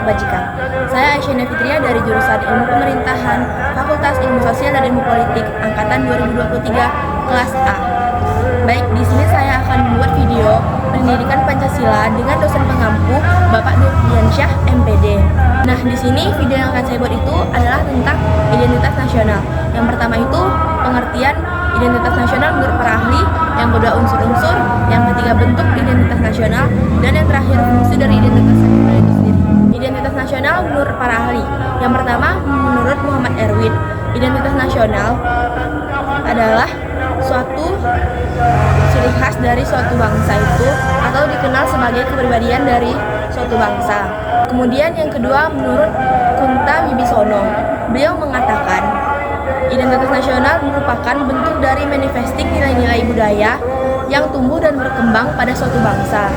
kebajikan. Saya Aisyah Fitria dari jurusan Ilmu Pemerintahan, Fakultas Ilmu Sosial dan Ilmu Politik, angkatan 2023, kelas A. Baik, di sini saya akan membuat video pendidikan Pancasila dengan dosen pengampu Bapak Nurdiansyah MPD. Nah, di sini video yang akan saya buat itu adalah tentang identitas nasional. Yang pertama itu pengertian identitas nasional menurut para ahli, yang kedua unsur-unsur, yang ketiga bentuk identitas nasional, dan yang terakhir fungsi dari identitas nasional itu sendiri. Identitas nasional menurut para ahli. Yang pertama, menurut Muhammad Erwin, identitas nasional adalah suatu ciri khas dari suatu bangsa itu atau dikenal sebagai kepribadian dari suatu bangsa. Kemudian yang kedua menurut Kunta Wibisono, beliau mengatakan identitas nasional merupakan bentuk dari manifesting nilai-nilai budaya yang tumbuh dan berkembang pada suatu bangsa.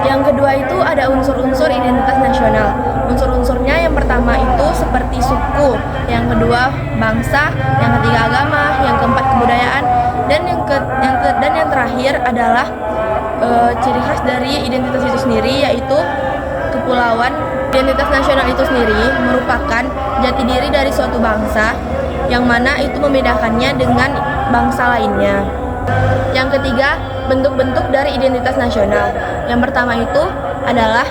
Yang kedua itu ada unsur-unsur identitas nasional. Unsur-unsurnya yang pertama itu seperti suku, yang kedua bangsa, yang ketiga agama, yang keempat kebudayaan, dan yang terakhir adalah ciri khas dari identitas itu sendiri, yaitu kepulauan. Identitas nasional itu sendiri merupakan jati diri dari suatu bangsa yang mana itu membedakannya dengan bangsa lainnya. Yang ketiga, bentuk-bentuk dari identitas nasional. Yang pertama itu adalah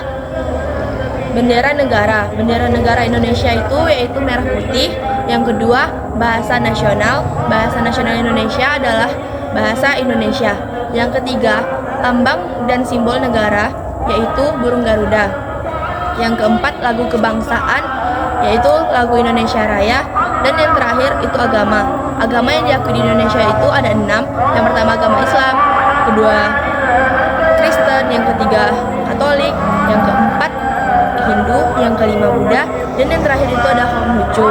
bendera negara. Bendera negara Indonesia itu yaitu merah putih. Yang kedua, bahasa nasional. Bahasa nasional Indonesia adalah bahasa Indonesia. Yang ketiga, lambang dan simbol negara yaitu burung Garuda. Yang keempat, lagu kebangsaan yaitu lagu Indonesia Raya. Dan yang terakhir itu agama. Agama yang diakui di Indonesia itu ada 6. Yang pertama agama Islam, kedua Kristen, yang ketiga Katolik, yang keempat Hindu, yang kelima Buddha, dan yang terakhir itu ada Konghucu.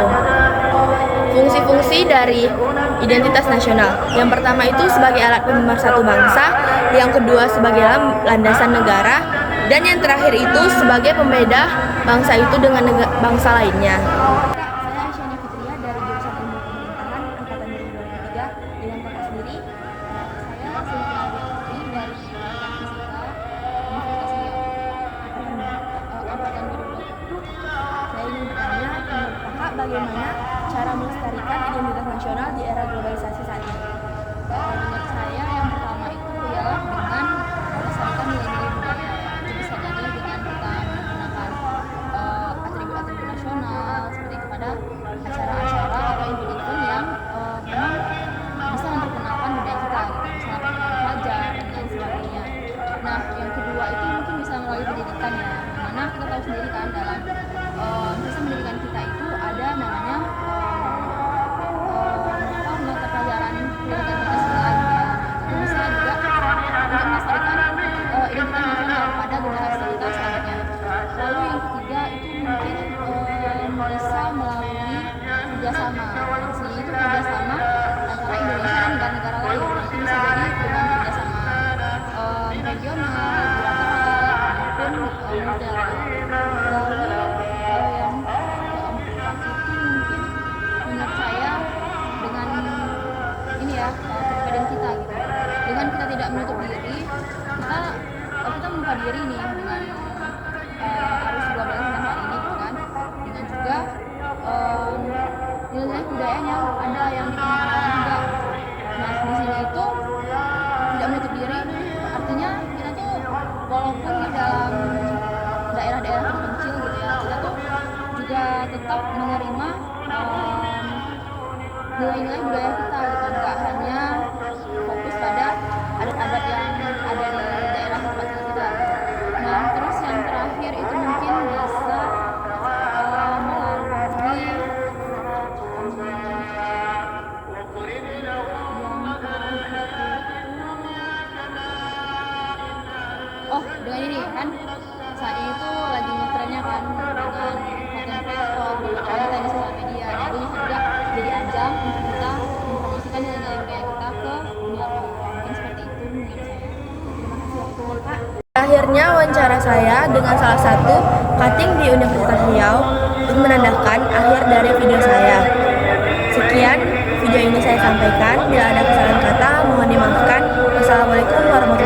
Fungsi-fungsi dari identitas nasional. Yang pertama itu sebagai alat pemersatu bangsa, yang kedua sebagai landasan negara, dan yang terakhir itu sebagai pembeda bangsa itu dengan bangsa lainnya. Bagaimana cara melestarikan identitas nasional di era globalisasi saat ini? Menurut saya yang pertama itu ialah dengan melestarikan nilai-nilai budaya. Itu bisa jadi dengan kita menggunakan atribut-atribut nasional seperti itu pada acara-acara atau event-event yang memang bisa memperkenalkan budaya kita, gitu. Misalnya pelajar dan lain sebagainya. Nah, yang kedua itu mungkin bisa melalui pendidikan ya, dimana kita tahu sendiri kan dalam sistem pendidikan kita itu ada namanya mata pelajaran pendidikan Pancasila gitu ya. Itu bisa juga untuk melestarikan identitas nasional pada generasi kita selanjutnya. Lalu yang ketiga itu mungkin bisa melalui kerjasama. Di sini itu kerjasama antara Indonesia dan negara-negara lain. Itu bisa jadi dengan kerjasama regional, bilateral, maupun multilateral. Lalu yang keempat itu mungkin menurut saya dengan ini ya kepribadian kita gitu. Dengan kita tidak menutup diri, kita membuka diri nih dengan arus globalisasi saat ini gitu kan. Dengan juga nilai budayanya ada yang dikenal juga. Nah, di sini itu tidak menutup diri, artinya kita tuh walaupun di dalam daerah-daerah terpencil gitu ya, kita tuh juga tetap menerima nilai-nilai budaya kita gitu, nggak hanya fokus pada adat-adat yang ada di daerah terpencil kita. Nah, terus yang terakhir itu mungkin bisa melalui dengan ini kan saat ini tuh lagi ngetrennya kan dengan konten kreator, konten di sosial media. Nah, itu bisa juga jadi ajang untuk kita mempromosikan nilai-nilai budaya kita ke dunia luar. Mungkin seperti itu menurut saya. Terima kasih waktunya Kak. Akhirnya wawancara saya dengan salah satu cutting di Universitas Riau untuk menandakan akhir dari video saya. Sekian video ini saya sampaikan. Bila ada kesalahan kata mohon dimaafkan. Wassalamualaikum warahmatullahi wabarakatuh.